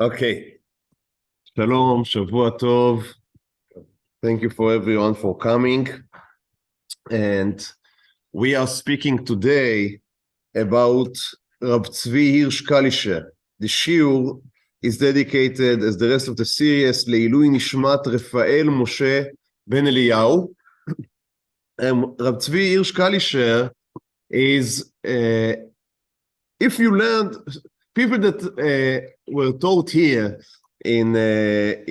Okay. Shalom, Shavua Tov. Thank you for everyone for coming. And we are speaking today about Rabbi Zvi Hirsch Kalischer. The shiur is dedicated, as the rest of the series, Leilui Nishmat Rafael Moshe Ben Eliyahu. Rabbi Zvi Hirsch Kalischer is, if you learned, people that were taught here in the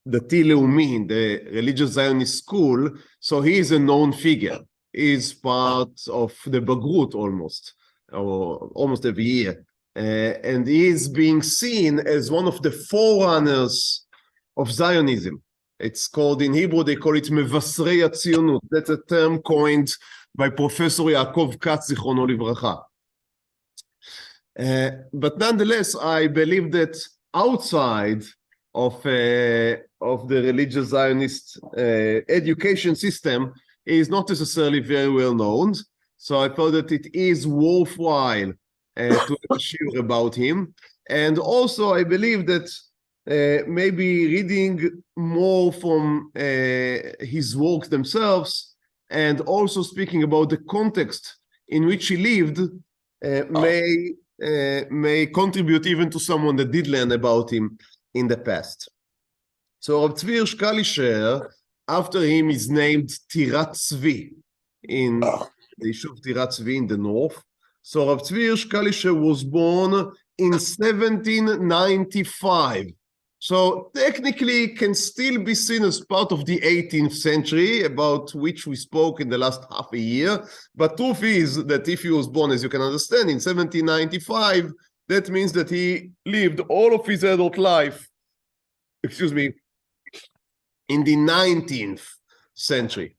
Leumi, in the religious Zionist school, so he is a known figure. He is part of the Bagrut almost every year. And he is being seen as one of the forerunners of Zionism. It's called, in Hebrew, they call it Mevasrei HaTzionut. That's a term coined by Professor Yaakov Katz, Zichrono Livracha. But nonetheless, I believe that outside of the religious Zionist education system, he is not necessarily very well known. So I thought that it is worthwhile to share about him. And also, I believe that maybe reading more from his works themselves and also speaking about the context in which he lived may contribute even to someone that did learn about him in the past. So Rabbi Zvi Hirsch Kalischer, after him is named Tirat Tzvi in the Yishuv Tirat Tzvi in the north. So Rabbi Zvi Hirsch Kalischer was born in 1795. So technically can still be seen as part of the 18th century, about which we spoke in the last half a year. But truth is that if he was born, as you can understand, in 1795, that means that he lived all of his adult life, in the 19th century.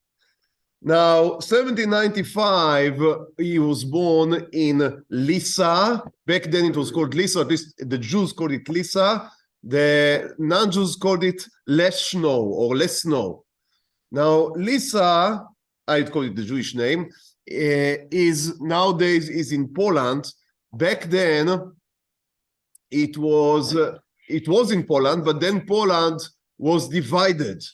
Now, 1795, he was born in Lissa. Back then it was called Lissa, at least the Jews called it Lissa. The non-Jews called it Leshno or Lesno. Now, Lissa, I'd call it the Jewish name, is nowadays in Poland. Back then, it was in Poland, but then Poland was divided.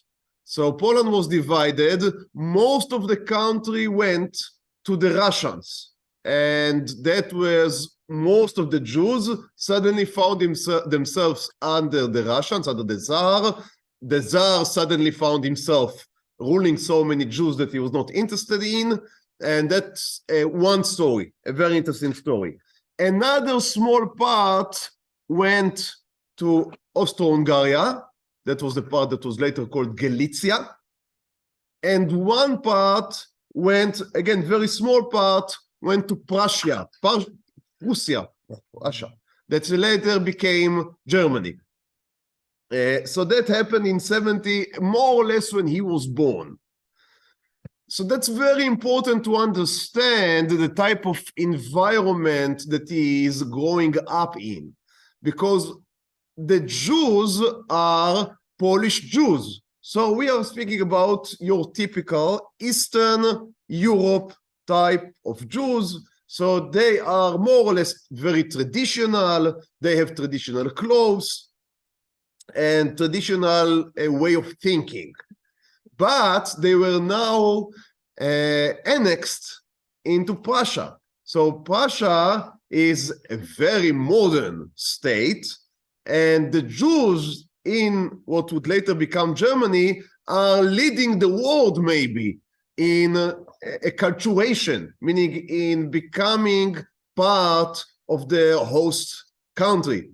So Poland was divided. Most of the country went to the Russians, and that was most of the Jews suddenly found themselves under the Russians, under the Tsar. The Tsar suddenly found himself ruling so many Jews that he was not interested in, and that's one story, a very interesting story. Another small part went to Austro-Hungary. That was the part that was later called Galicia. And one part went, again, very small part, went to Prussia, Russia, that later became Germany. So that happened in 70, more or less when he was born. So that's very important to understand the type of environment that he is growing up in, because the Jews are Polish Jews. So we are speaking about your typical Eastern Europe type of Jews. So they are more or less very traditional. They have traditional clothes and traditional way of thinking. But they were now annexed into Prussia. So Prussia is a very modern state, and the Jews in what would later become Germany are leading the world maybe in acculturation, meaning in becoming part of the host country.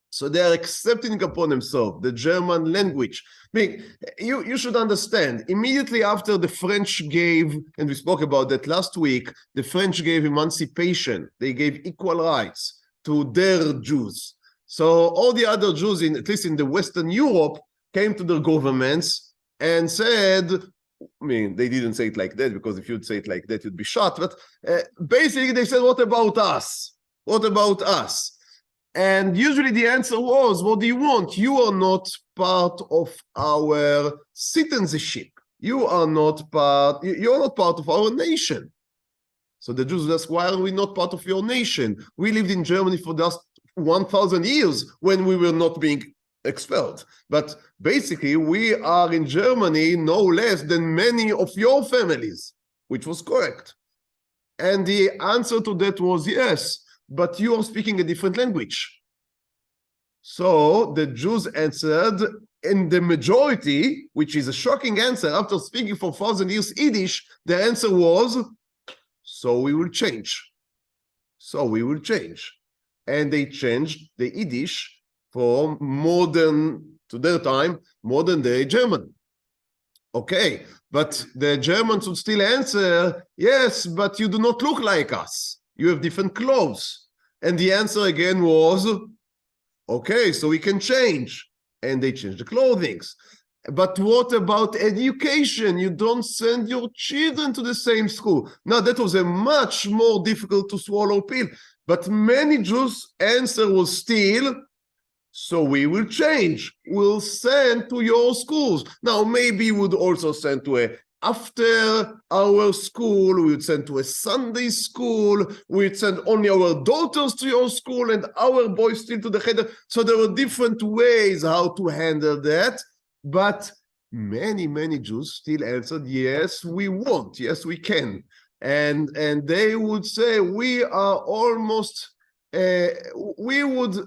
So they are accepting upon themselves the German language. I mean, you should understand, immediately after the French gave, and we spoke about that last week, the French gave emancipation. They gave equal rights to their Jews. So all the other Jews, at least in the Western Europe, came to their governments and said, I mean, they didn't say it like that, because if you'd say it like that, you'd be shot. But basically, they said, what about us? What about us? And usually the answer was, what do you want? You are not part of our citizenship. You are not part of our nation. So the Jews asked, why are we not part of your nation? We lived in Germany for 1,000 years when we were not being expelled. But basically, we are in Germany no less than many of your families, which was correct. And the answer to that was yes, but you are speaking a different language. So the Jews answered, in the majority, which is a shocking answer, after speaking for 1,000 years Yiddish, the answer was, so we will change. So we will change. And they changed the Yiddish for modern, to their time, modern day German. Okay, but the Germans would still answer, yes, but you do not look like us. You have different clothes. And the answer again was, okay, so we can change. And they changed the clothing. But what about education? You don't send your children to the same school. Now, that was a much more difficult to swallow pill. But many Jews' answer was still, so we will change. We'll send to your schools. Now, maybe we would also send to a after our school, we would send to a Sunday school, we'd send only our daughters to your school and our boys still to the cheder. So there were different ways how to handle that. But many, many Jews still answered, yes, we want, yes, we can. And they would say, we are almost, we would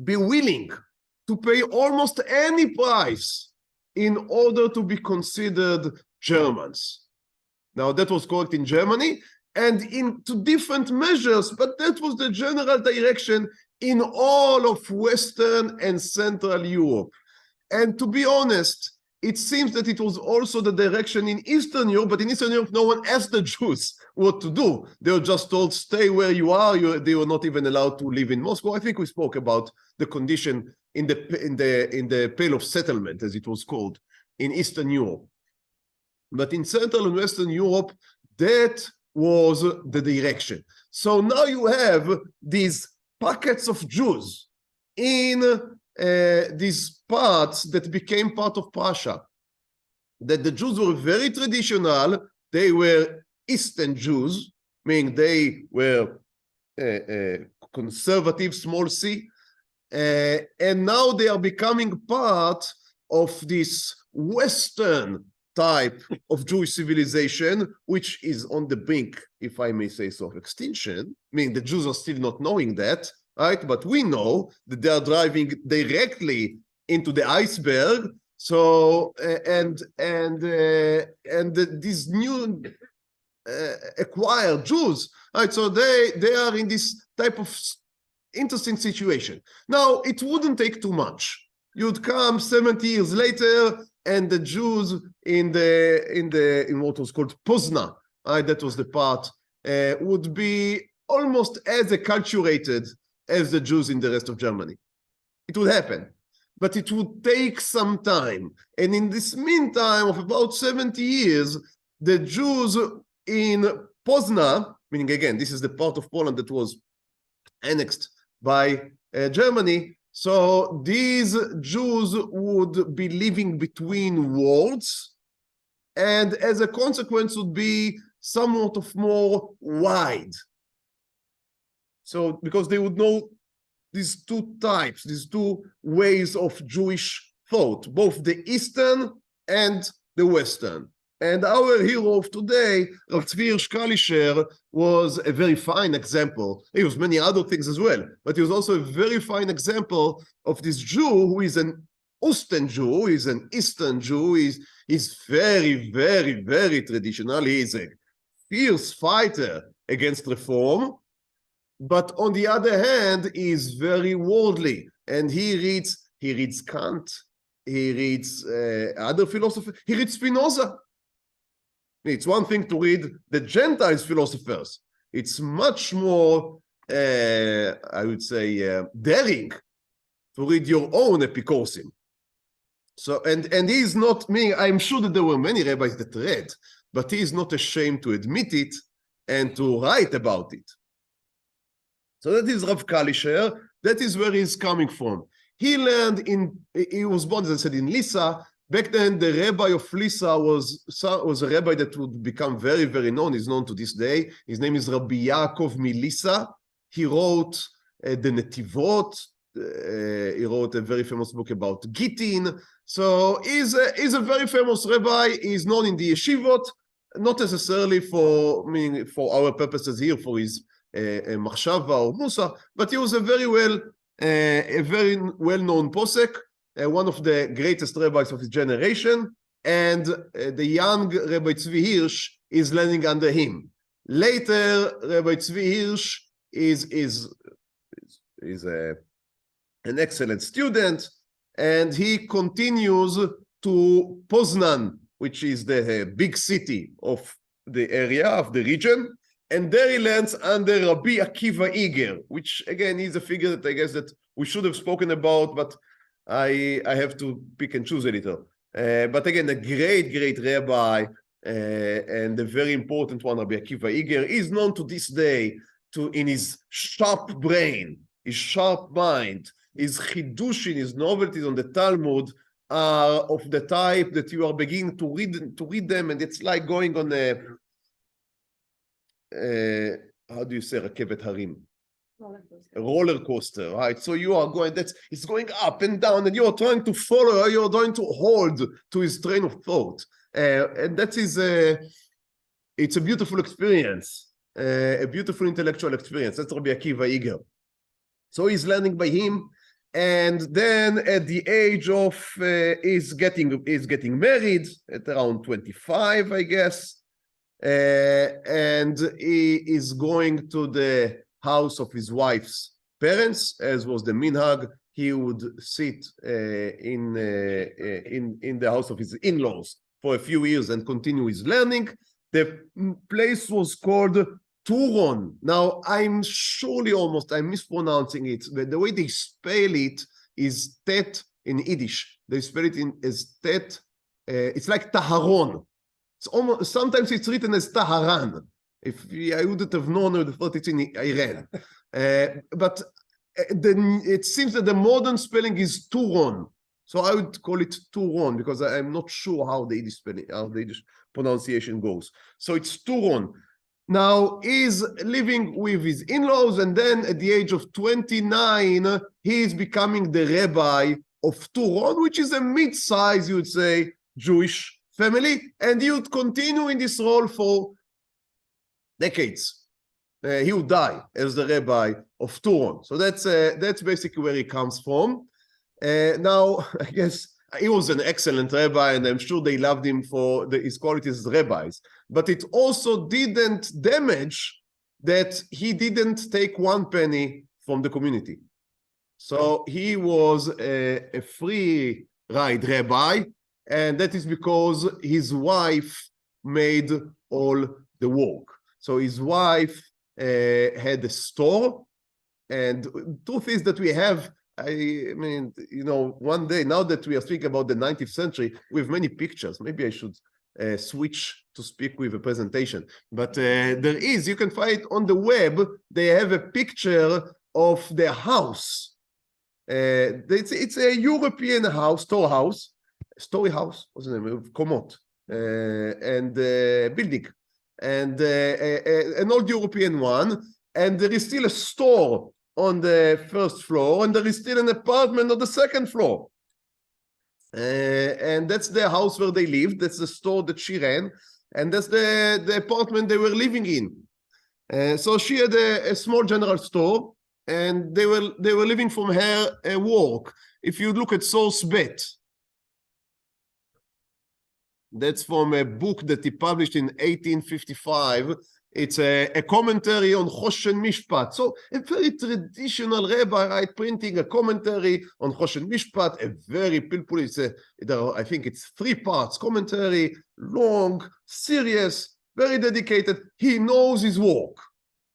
be willing to pay almost any price in order to be considered Germans. Now, that was correct in Germany and into different measures, but that was the general direction in all of Western and Central Europe. And to be honest, it seems that it was also the direction in Eastern Europe, but in Eastern Europe, no one asked the Jews what to do. They were just told, stay where you are. They were not even allowed to live in Moscow. I think we spoke about the condition in the Pale of Settlement, as it was called, in Eastern Europe. But in Central and Western Europe, that was the direction. So now you have these pockets of Jews in these parts that became part of Prussia, that the Jews were very traditional. They were Eastern Jews, meaning they were conservative, small c, and now they are becoming part of this Western type of Jewish civilization, which is on the brink, if I may say so, of extinction. Meaning the Jews are still not knowing that, right? But we know that they are driving directly into the iceberg. So these new acquired Jews, right? So they are in this type of interesting situation. Now, it wouldn't take too much. You'd come 70 years later, and the Jews in what was called Poznan, right? That was the part, would be almost as acculturated as the Jews in the rest of Germany. It would happen, but it would take some time. And in this meantime of about 70 years, the Jews in Poznan, meaning again, this is the part of Poland that was annexed by Germany. So these Jews would be living between worlds, and as a consequence would be somewhat of more wide. So because they would know these two types, these two ways of Jewish thought, both the Eastern and the Western. And our hero of today, Rabbi Zvi Hirsch Kalischer, was a very fine example. He was many other things as well, but he was also a very fine example of this Jew who is an Eastern Jew, is an Eastern Jew, is very, very, very traditional. He is a fierce fighter against reform, but on the other hand, he is very worldly, and he reads Kant, he reads other philosophers, he reads Spinoza. It's one thing to read the Gentiles' philosophers. It's much more, I would say, daring to read your own Epicursim. So, and he is not me. I'm sure that there were many rabbis that read, but he is not ashamed to admit it and to write about it. So that is Rav Kalischer. That is where he's coming from. He was born, as I said, in Lissa. Back then, the rabbi of Lissa was a rabbi that would become very, very known. He's known to this day. His name is Rabbi Yaakov Milissa. He wrote the Netivot. He wrote a very famous book about Gittin. So he's a very famous rabbi. He's known in the yeshivot, not necessarily for our purposes here, for his machshava or musa, but he was a very well-known posek, one of the greatest rabbis of his generation, and the young Rabbi Zvi Hirsch is learning under him. Later, Rabbi Zvi Hirsch is an excellent student, and he continues to Poznan, which is the big city of the area, of the region, and there he lands under Rabbi Akiva Iger, which again is a figure that I guess that we should have spoken about, but I have to pick and choose a little. But again, a great rabbi, and a very important one, Rabbi Akiva Iger, is known to this day in his sharp brain, his sharp mind, his chidushim, his novelties on the Talmud are of the type that you are beginning to read them, and it's like going on a how do you say rekevet harim? A roller coaster, right? So you are going, it's going up and down, and you are trying to follow, you are trying to hold to his train of thought, and that is it's a beautiful experience, a beautiful intellectual experience. That's Rabbi Akiva Iger. So he's learning by him, and then at the age of he's getting married at around 25, I guess, and he is going to the house of his wife's parents, as was the minhag. He would sit in the house of his in-laws for a few years and continue his learning. The place was called Turon. Now, I'm mispronouncing it, but the way they spell it is tet in Yiddish. They spell it as tet. It's like Taharon. It's almost, sometimes it's written as Taharan. If I wouldn't have known, I would have thought it's in Iran. But it seems that the modern spelling is Turon. So I would call it Turon because I'm not sure how the Yiddish spelling, how the Yiddish pronunciation goes. So it's Turon. Now he's living with his in-laws, and then at the age of 29, he is becoming the rabbi of Turon, which is a mid-size, you would say, Jewish family, and he would continue in this role for decades. He would die as the rabbi of Turon. So that's basically where he comes from. Now, I guess he was an excellent rabbi, and I'm sure they loved him for his qualities as rabbis. But it also didn't damage that he didn't take one penny from the community. So he was a free ride rabbi, and that is because his wife made all the work. So his wife had a store, and truth is that we have, I mean, you know, one day, now that we are speaking about the 19th century, we have many pictures. Maybe I should switch to speak with a presentation. But you can find it on the web. They have a picture of their house. It's a European house, story house, what's the name of Komot, and building, and an old European one. And there is still a store on the first floor, and there is still an apartment on the second floor. And that's the house where they lived. That's the store that she ran, and that's the apartment they were living in. So she had a small general store, and they were living from her work. If you look at source bet, that's from a book that he published in 1855. It's a commentary on Choshen Mishpat. So a very traditional rabbi, right? Printing a commentary on Choshen Mishpat, a very pilpul. I think it's 3 parts commentary, long, serious, very dedicated. He knows his work.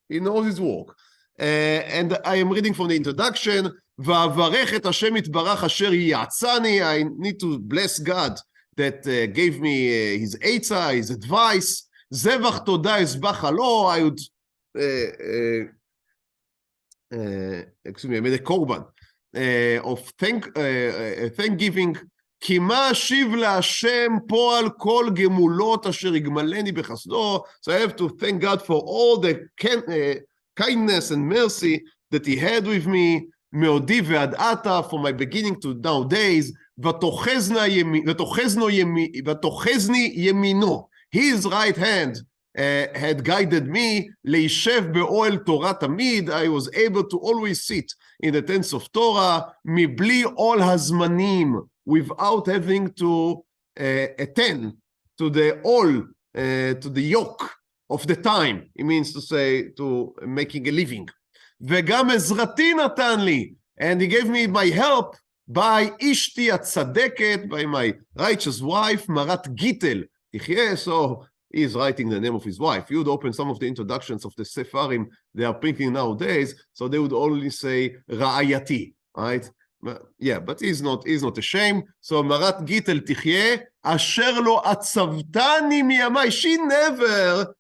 He knows his work. And I am reading from the introduction. Va'avarech et Hashem yitbarach asher yatzani. I need to bless God that gave me his eitzah, his advice. Zevach toda ezbach lo. I would excuse me, I made a korban of thanksgiving. כי מה אשיב להשם פועל כל גמולות אשר יגמלני בחסדו. So I have to thank God for all the kindness and mercy that he had with me, מעודי ועד עתה, from my beginning to nowadays, ותאחזני ימינו. His right hand had guided me, להישב באוהל תורה תמיד. I was able to always sit in the tents of Torah, מבלי עול הזמנים, without having to attend to the all, to the yoke of the time. It means to say, to making a living. וגם עזרתי נתן לי, and he gave me my help by אשתי הצדקת, by my righteous wife, מרת גיטל, תחיה. So he is writing the name of his wife. You would open some of the introductions of the Sefarim they are printing nowadays, so they would only say רעייתי, right? Yeah, but he's not ashamed. So מרת גיטל תחיה, אשר לא עצבתני מימי. She never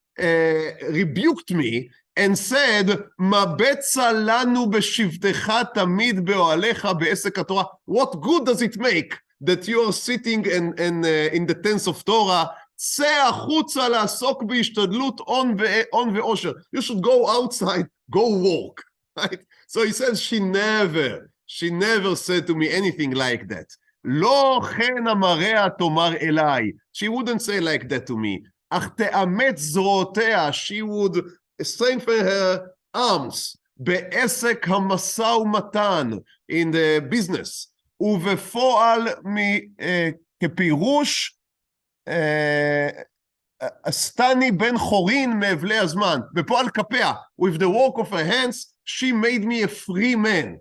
rebuked me and said, מה בצע לנו בשבתך תמיד באוהליך בעסק התורה. What good does it make that you are sitting in the tents of Torah? צא החוצה לעסוק בהשתדלות הון ואושר. You should go outside, go walk. Right? So he says she never said to me anything like that. לא כן אמריה תאמר אליי. She wouldn't say like that to me. אך תאמץ זרועותיה. She would strengthen her arms בעסק המשא ומתן, in the business, ובפועל כפירוש עשתני בן חורין מאבלי הזמן. בפועל כפיה, with the work of her hands, she made me a free man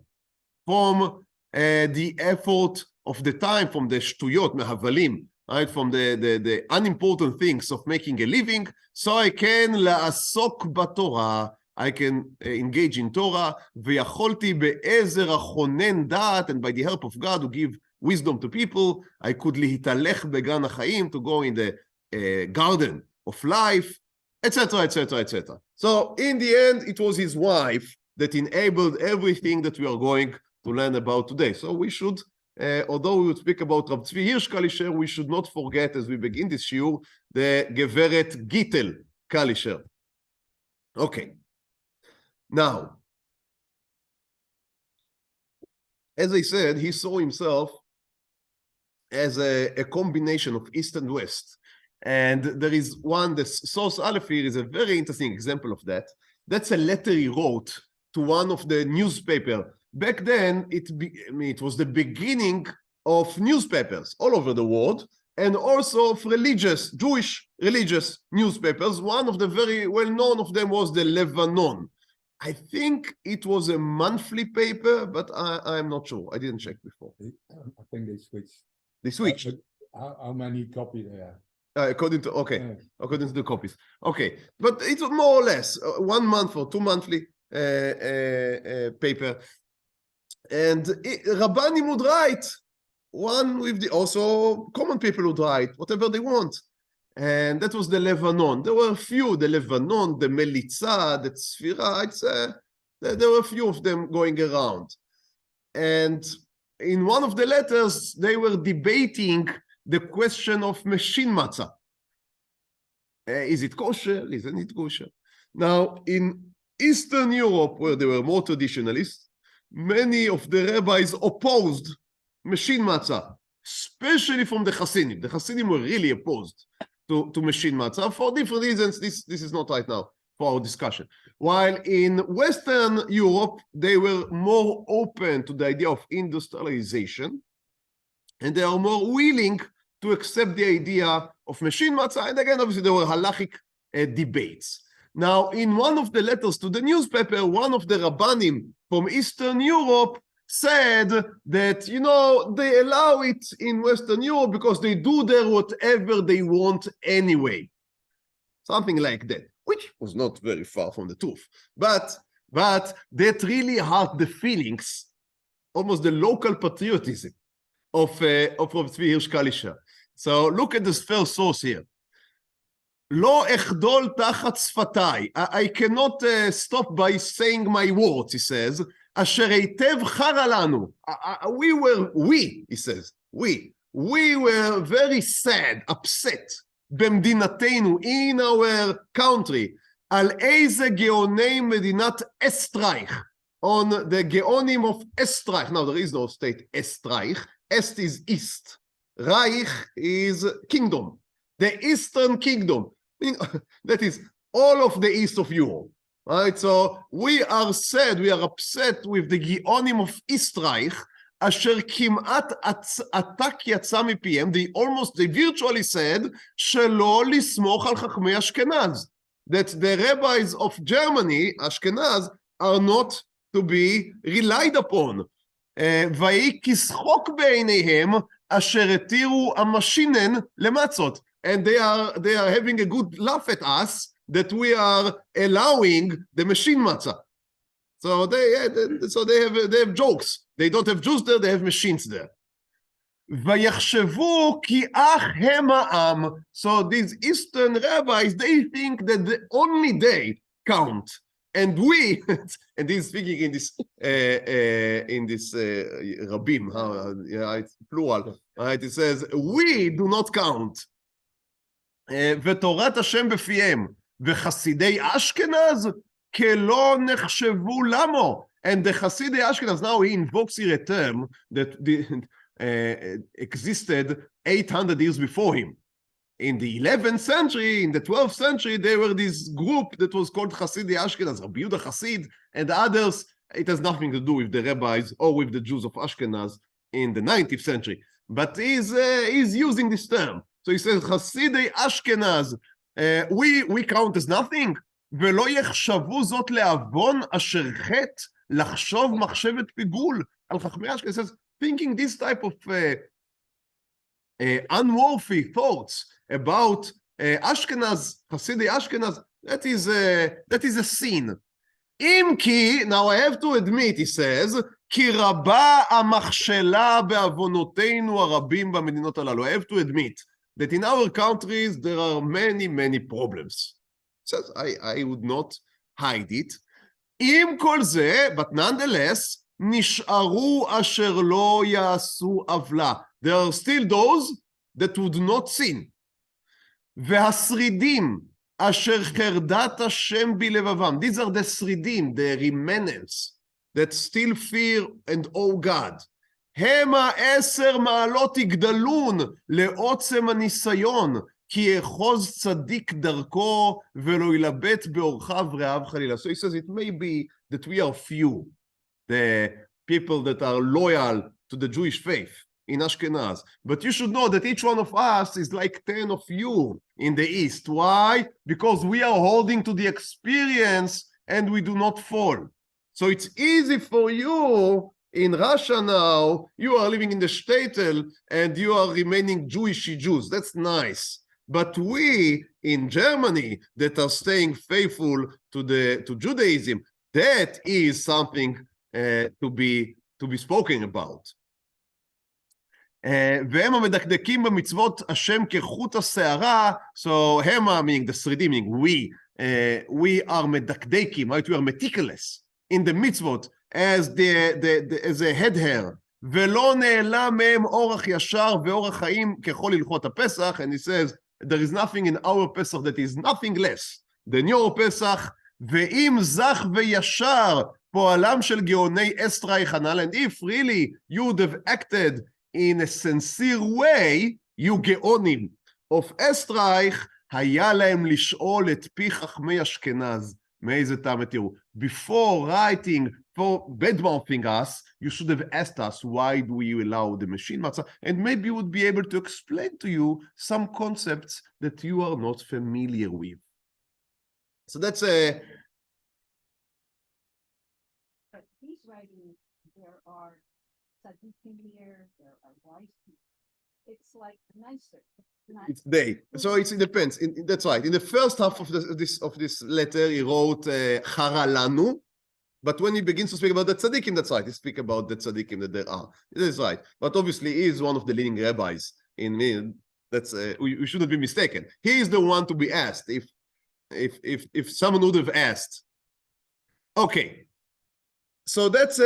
from the effort of the time, from the שטויות, מהבלים, right, from the unimportant things of making a living, so I can לעסוק בתורה, I can engage in Torah, ויכולתי בעזר החונן דעת, and by the help of God who give wisdom to people, I could להתהלך בגן החיים, to go in the garden of life, etc., etc., etc. So in the end, it was his wife that enabled everything that we are going to learn about today. So we should, although we would speak about Rabbi Zvi Hirsch Kalischer, we should not forget as we begin this shiur, the Geveret Gittel Kalischer. Okay. Now, as I said, he saw himself as a combination of East and West. And there is one, the source Aleph here is a very interesting example of that. That's a letter he wrote to one of the newspaper. Back then, it was the beginning of newspapers all over the world, and also of Jewish religious newspapers. One of the very well-known of them was the Lebanon. I think it was a monthly paper, but I'm not sure. I didn't check before. I think they switched. They switched. How many copies they have? According to the copies. Okay, but it's more or less 1 month or 2 monthly paper. And Rabbanim would write, one with the, also common people would write whatever they want. And that was the Lebanon. There were a few, the Lebanon, the Melitza, the Tzfira, there were a few of them going around. And in one of the letters, they were debating the question of machine matzah. Is it kosher? Isn't it kosher? Now, in Eastern Europe, where they were more traditionalists, many of the rabbis opposed machine matzah, especially from the Hasidim. The Hasidim were really opposed to machine matzah for different reasons. This is not right now for our discussion. While in Western Europe, they were more open to the idea of industrialization, and they are more willing to accept the idea of machine matzah. And again, obviously, there were halachic debates. Now, in one of the letters to the newspaper, one of the Rabbanim from Eastern Europe said that, you know, they allow it in Western Europe because they do there whatever they want anyway. Something like that, which was not very far from the truth. But that really hurt the feelings, almost the local patriotism of Rabbi Zvi Hirsch Kalischer. So look at this first source here. לא אחדול תחת שפתיי. I cannot stop by saying my words, he says. אשר היטב חרה לנו. He says, we were very sad, upset, במדינתנו, in our country, על איזה גאוני מדינת אסטרייך, on the Geonim of Estreich. Now, there is no state Estreich. Est is east. Reich is kingdom. The Eastern Kingdom. That is all of the east of Europe. Right? So we are sad, we are upset with the Geonim of Estreich, אשר כמעט עתק יצא מפיהם, they virtually said, שלא לסמוך על חכמי אשכנז. That the rabbis of Germany, Ashkenaz, are not to be relied upon. ויהי כשחוק בעיניהם, אשר התירו המשינן למצות. And they are having a good laugh at us, that we are allowing the machine matzah. So they have jokes. They don't have Jews there, they have machines there. ויחשבו כי אך הם העם. So these Eastern rabbis, they think that only they count. And we, and he's speaking in this Rabim, it's plural, right? It says, we do not count. ותורת השם בפיהם, וחסידי אשכנז כלא נחשבו למו. And the Hasidei Ashkenaz, now he invokes here a term that existed 800 years before him. In the 11th century, in the 12th century, there were this group that was called Hasidei Ashkenaz, Rabbi Yehuda Hasid, and others. It has nothing to do with the rabbis or with the Jews of Ashkenaz in the 19th century. But he's using this term. So he says, Hasidei Ashkenaz, we count as nothing. ולא יחשבו זאת לעוון אשר חטא לחשוב מחשבת פיגול על חכמי אשכנז. Says, thinking this type of unworthy thoughts about Ashkenaz, Hasidei Ashkenaz, that is a sin. אם כי, now I have to admit, he says, כי רבה המכשלה בעוונותינו הרבים במדינות הללו. I have to admit that in our countries there are many problems. Says, I would not hide it. עם כל זה, but nonetheless, נשארו אשר לא יעשו עוולה. There are still those that would not sin. והשרידים אשר חרדת השם בלבבם. These are the שרידים, the remnants, that still fear and owe God. הם 10 מעלות יגדלון לעוצם הניסיון. כי יחוז צדיק דרכו ולא ילבט באורחיו רעב חלילה. So he says it may be that we are few, the people that are loyal to the Jewish faith in Ashkenaz. But you should know that each one of us is like 10 of you in the East. Why? Because we are holding to the experience and we do not fall. So it's easy for you in Russia now, you are living in the shtetl and you are remaining Jewishy Jews. That's nice. But we in Germany that are staying faithful to Judaism, that is something to be spoken about. והם המדקדקים במצוות השם כחוט השערה, so הם meaning the שרידים, meaning we are מדקדקים, right? We are meticulous in the mitzvot as a head hair. ולא נעלם מהם אורח ישר ואורח חיים ככל הלכות הפסח, and he says, there is nothing in our Pesach that is nothing less than your Pesach, ואם זך וישר פועלם של גאוני אסטרייך הנ"ל, and if really you would have acted in a sincere way, you גאונים of אסטרייך, היה להם לשאול את פי חכמי אשכנז, מאיזה טעם התירו. Before writing, for bad-mouthing us, you should have asked us, why do we allow the machine matzah? And maybe we would be able to explain to you some concepts that you are not familiar with. So that's a... But he's writing, there are tzaddikim here, there are wise people. It's like nicer. It's they. So it depends. That's right. In the first half of this letter, he wrote Chara lanu, but when he begins to speak about the tzaddikim, that's right. He speaks about the tzaddikim that there are. That's right. But obviously, he is one of the leading rabbis in me. That's we shouldn't be mistaken. He is the one to be asked. If someone would have asked, okay. So that's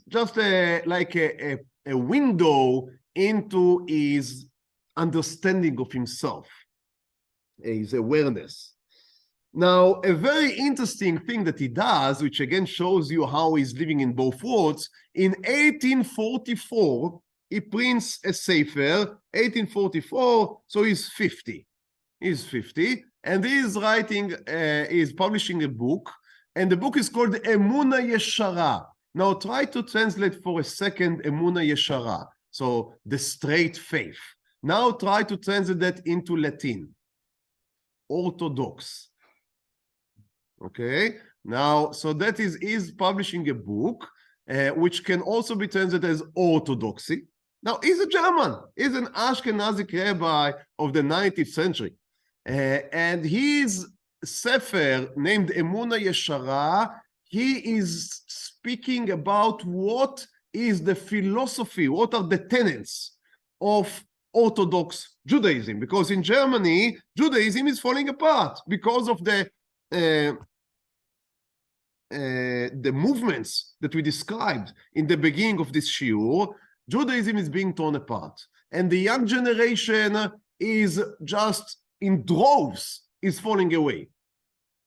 just like a window into his understanding of himself, his awareness. Now, a very interesting thing that he does, which again shows you how he's living in both worlds, in 1844, he prints a sefer, 1844, so he's 50. He's 50, and he's writing, he's publishing a book, and the book is called Emuna Yeshara. Now try to translate for a second Emuna Yeshara, so the straight faith. Now try to translate that into Latin. Orthodox. Okay, now, so that is publishing a book, which can also be translated as orthodoxy. Now, he's a German. He's an Ashkenazi rabbi of the 19th century. And his sefer, named Emuna Yeshara, he is speaking about what is the philosophy, what are the tenets of Orthodox Judaism. Because in Germany, Judaism is falling apart because of the movements that we described in the beginning of this shiur. Judaism is being torn apart, and the young generation is just in droves, is falling away,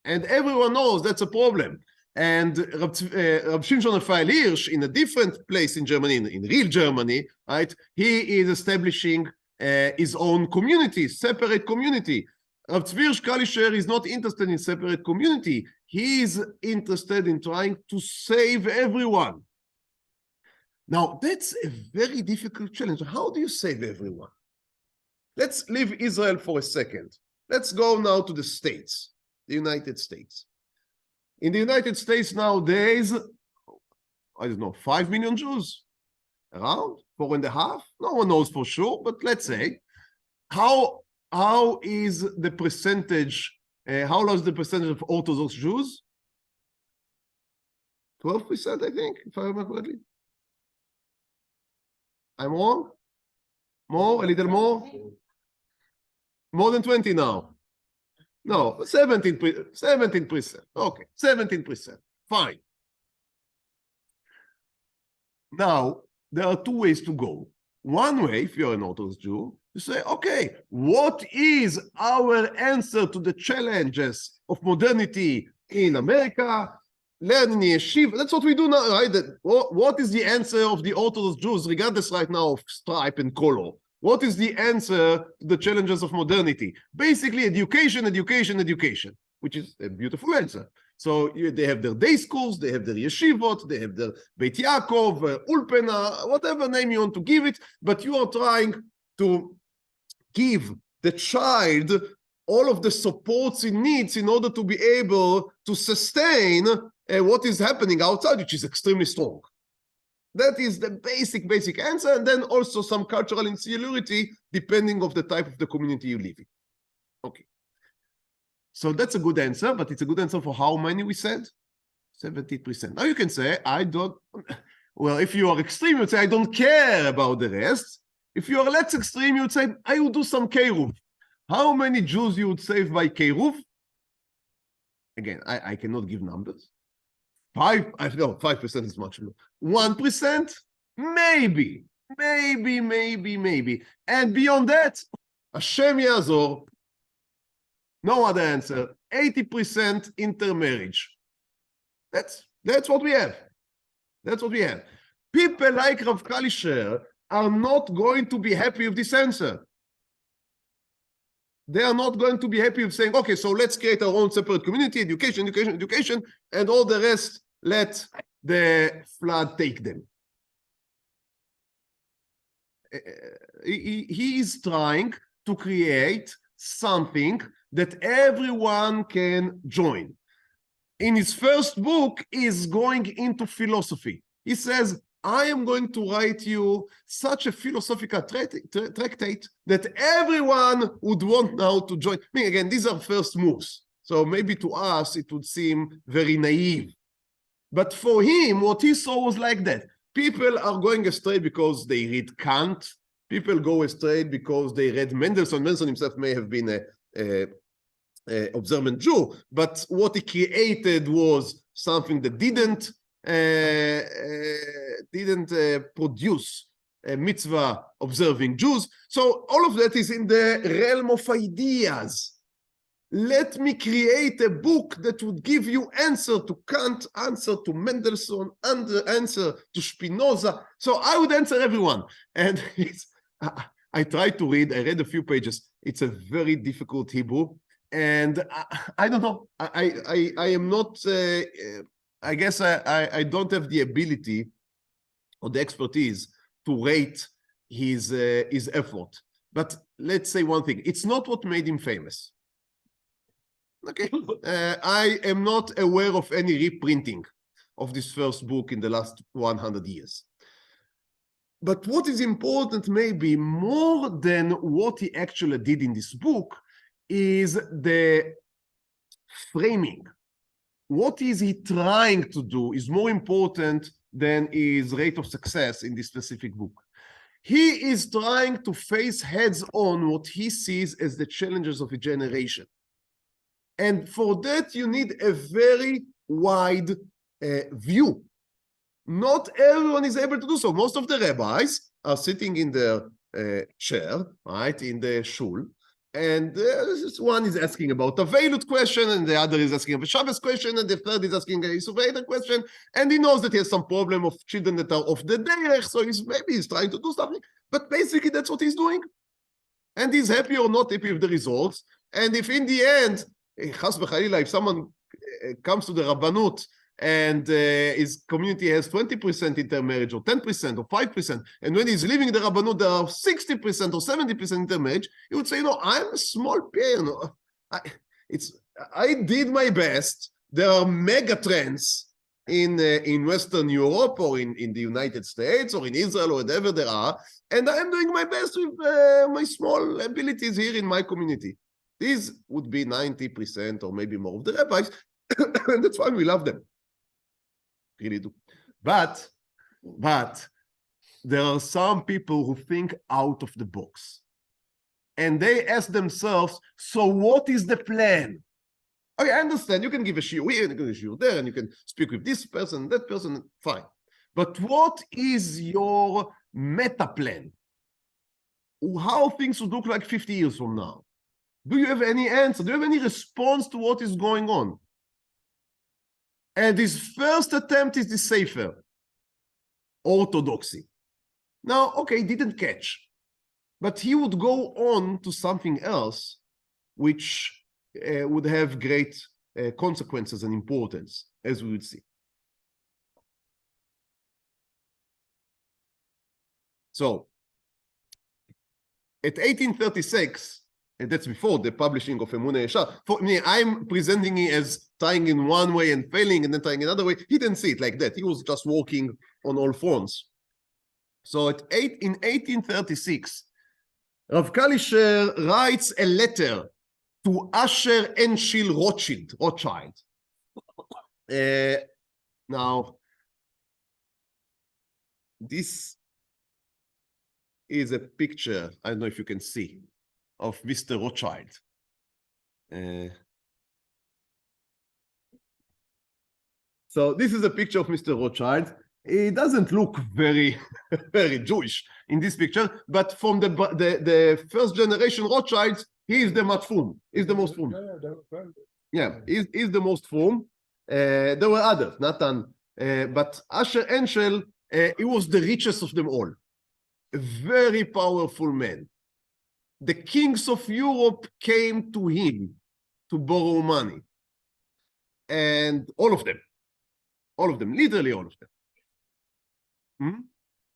and everyone knows that's a problem. And Rabbi Zvi Hirsch, in a different place in Germany, in real Germany, right? He is establishing his own community, separate community. Rabbi Zvi Hirsch Kalischer is not interested in separate community. He is interested in trying to save everyone. Now, that's a very difficult challenge. How do you save everyone? Let's leave Israel for a second. Let's go now to the States, the United States. In the United States nowadays, I don't know, 5 million Jews? Around? 4.5? No one knows for sure, but let's say. How is the percentage, how low is the percentage of Orthodox Jews? 12%, I think, if I remember correctly. I'm wrong? More? A little more? More than 20 now. No, 17%. Okay, 17%. Fine. Now, there are two ways to go. One way, if you're an Orthodox Jew, you say, okay, what is our answer to the challenges of modernity in America? Learn in yeshiva. That's what we do now, right? What is the answer of the Orthodox Jews, regardless right now of stripe and color? What is the answer to the challenges of modernity? Basically, education, which is a beautiful answer. So they have their day schools, they have their yeshivot, they have their Beit Yaakov, Ulpana, whatever name you want to give it, but you are trying to give the child all of the supports he needs in order to be able to sustain what is happening outside, which is extremely strong. That is the basic answer, and then also some cultural insularity depending on the type of the community you live in. Okay. So that's a good answer, but it's a good answer for how many we said? 70%. Now you can say, I don't, well, if you are extreme, you'd say, I don't care about the rest. If you are less extreme, you'd say, I will do some Keruv. How many Jews you would save by Keruv? Again, I cannot give numbers. 5% is much more. 1%? Maybe. And beyond that, Hashem Yazor, no other answer. 80% intermarriage. That's what we have. That's what we have. People like Rav Kalischer are not going to be happy with this answer. They are not going to be happy with saying, okay, so let's create our own separate community, education, and all the rest, let the flood take them. He is trying to create something that everyone can join. In his first book, he's going into philosophy. He says, I am going to write you such a philosophical tractate that everyone would want now to join. I mean, again, these are first moves. So maybe to us, it would seem very naive. But for him, what he saw was like that. People are going astray because they read Kant. People go astray because they read Mendelssohn. Mendelssohn himself may have been a observant Jew, but what he created was something that didn't produce a mitzvah observing Jews. So all of that is in the realm of ideas. let me create a book that would give you answer to Kant, answer to Mendelssohn, answer to Spinoza. So I would answer everyone. And I tried to read, I read a few pages. It's a very difficult Hebrew. And I don't know, I am not, I guess I don't have the ability or the expertise to rate his effort. But let's say one thing, it's not what made him famous. Okay, I am not aware of any reprinting of this first book in the last 100 years. But what is important, maybe more than what he actually did in this book, is the framing. What is he trying to do is more important than his rate of success in this specific book. He is trying to face heads on what he sees as the challenges of a generation. And for that, you need a very wide view. Not everyone is able to do so. Most of the rabbis are sitting in their chair, right, in the shul, and one is asking about a Veilut question, and the other is asking a Shabbos question, and the third is asking a Yisuveda question, and he knows that he has some problem of children that are off the derech, so maybe he's trying to do something, but basically that's what he's doing. And he's happy or not happy with the results. And if in the end, chas v'chalila, if someone comes to the Rabbanut and his community has 20% intermarriage or 10% or 5%, and when he's leaving the Rabbanut there are 60% or 70% intermarriage, he would say, you know, I'm a small player. You know, I did my best. There are mega trends in Western Europe or in the United States or in Israel or whatever there are, and I'm doing my best with my small abilities here in my community. These would be 90% or maybe more of the rabbis, and that's why we love them. Really do. But there are some people who think out of the box. And they ask themselves, so what is the plan? Okay, I understand. You can give a shiur here, and you can give a shiur there, and you can speak with this person, that person, fine. But what is your meta plan? How things would look like 50 years from now? Do you have any answer? Do you have any response to what is going on? And his first attempt is the safer, orthodoxy. Now, okay, didn't catch. But he would go on to something else, which would have great consequences and importance, as we would see. So, at 1836, and that's before the publishing of Emunah Yeshar. For me, I'm presenting it as trying in one way and failing, and then trying another way. He didn't see it like that. He was just working on all fronts. So in 1836, Rav Kalischer writes a letter to Asher Anshil Rothschild. Now, this is a picture, I don't know if you can see, of Mr. Rothschild. So this is a picture of Mr. Rothschild. He doesn't look very, very Jewish in this picture, but from the first generation Rothschilds, he is the matfum. He's the most fum. Yeah, he's the most fum. There were others, Nathan, but Asher Anshil, he was the richest of them all. A very powerful man. The kings of Europe came to him to borrow money. And all of them, literally all of them.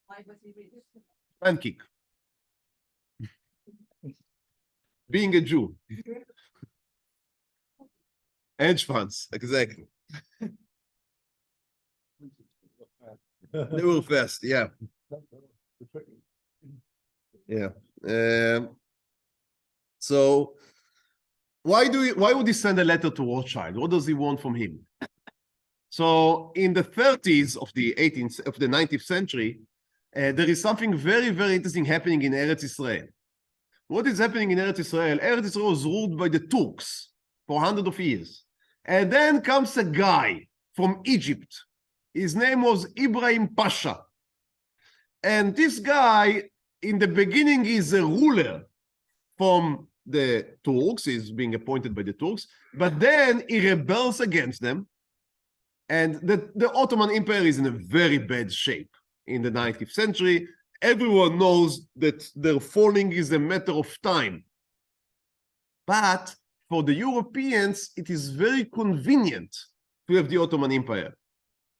Why was he resistant? Pancake. Being a Jew. Hedge funds, exactly. They were fast, yeah. Yeah. So why would he send a letter to Rothschild? What does he want from him? So in the 30s of the 19th century, there is something very, very interesting happening in Eretz Israel. What is happening in Eretz Israel? Eretz Israel was ruled by the Turks for hundreds of years. And then comes a guy from Egypt. His name was Ibrahim Pasha. And this guy, in the beginning, is a ruler from the Turks, he's being appointed by the Turks, but then he rebels against them. And the Ottoman Empire is in a very bad shape in the 19th century. Everyone knows that their falling is a matter of time. But for the Europeans, it is very convenient to have the Ottoman Empire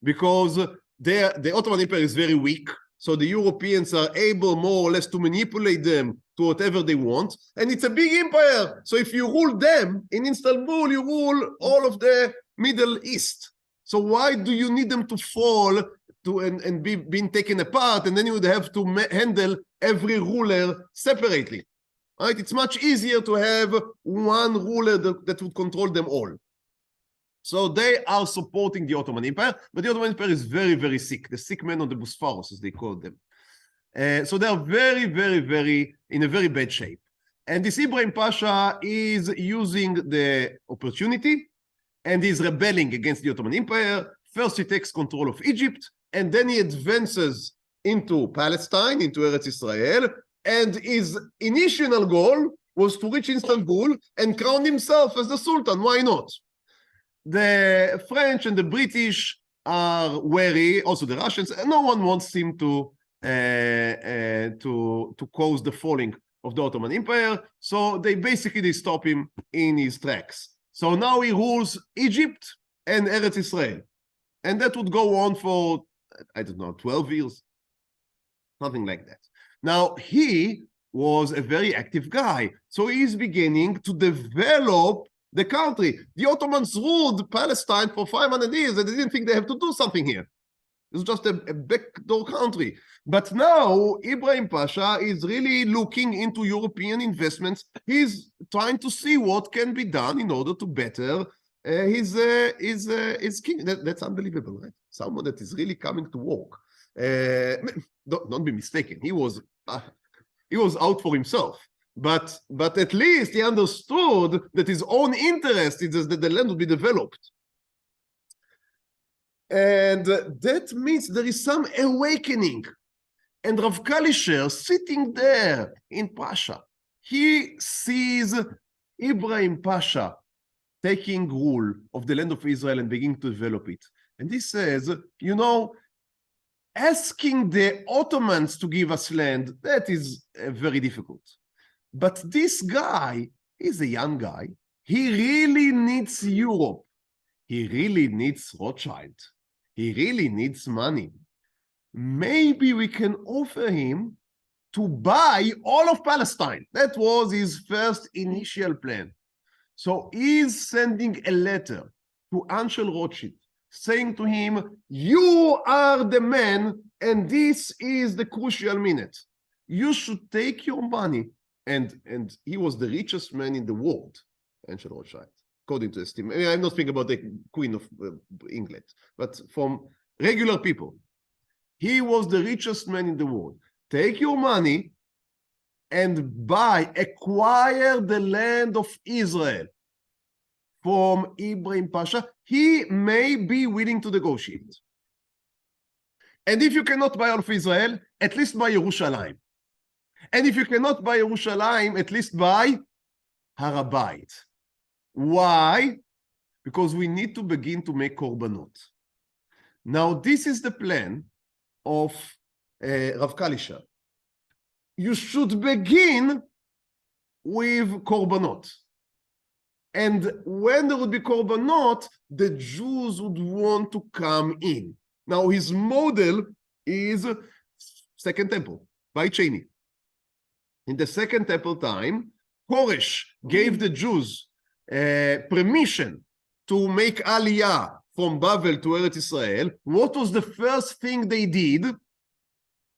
because the Ottoman Empire is very weak. So the Europeans are able more or less to manipulate them to whatever they want. And it's a big empire. So if you rule them in Istanbul, you rule all of the Middle East. So why do you need them to fall and be being taken apart, and then you would have to handle every ruler separately? Right? It's much easier to have one ruler that would control them all. So they are supporting the Ottoman Empire, but the Ottoman Empire is very, very sick. The sick men on the Bosphorus, as they call them. So they are very, very, very in a very bad shape. And this Ibrahim Pasha is using the opportunity and is rebelling against the Ottoman Empire. First, he takes control of Egypt, and then he advances into Palestine, into Eretz Israel, and his initial goal was to reach Istanbul and crown himself as the Sultan. Why not? The French and the British are wary, also the Russians, and no one wants him to cause the falling of the Ottoman Empire. So they stop him in his tracks. So now he rules Egypt and Eretz Israel. And that would go on for, I don't know, 12 years, something like that. Now, he was a very active guy. So he's beginning to develop the country. The Ottomans ruled Palestine for 500 years, and they didn't think they have to do something here. It's just a backdoor country. But now, Ibrahim Pasha is really looking into European investments. He's trying to see what can be done in order to better his king. That's unbelievable, right? Someone that is really coming to work. Don't be mistaken. He was out for himself. But at least he understood that his own interest is that the land would be developed. And that means there is some awakening. And Rav Kalischer, sitting there in Pasha, he sees Ibrahim Pasha taking rule of the land of Israel and beginning to develop it. And he says, you know, asking the Ottomans to give us land, that is very difficult. But this guy is a young guy. He really needs Europe. He really needs Rothschild. He really needs money. Maybe we can offer him to buy all of Palestine. That was his first initial plan. So he's sending a letter to Anshel Rothschild, saying to him, you are the man, and this is the crucial minute. You should take your money. And he was the richest man in the world, Anshel Rothschild, according to estimate. I mean, I'm not speaking about the Queen of England, but from regular people. He was the richest man in the world. Take your money and acquire the land of Israel from Ibrahim Pasha. He may be willing to negotiate. And if you cannot buy all of Israel, at least buy Jerusalem. And if you cannot buy Jerusalem, at least buy Har HaBayit. Why? Because we need to begin to make korbanot. Now, this is the plan of Rav Kalischer. You should begin with korbanot. And when there would be korbanot, the Jews would want to come in. Now, his model is Second Temple, by Cheney. In the Second Temple time, Koresh gave the Jews permission to make Aliyah from Babel to Eretz Israel. What was the first thing they did?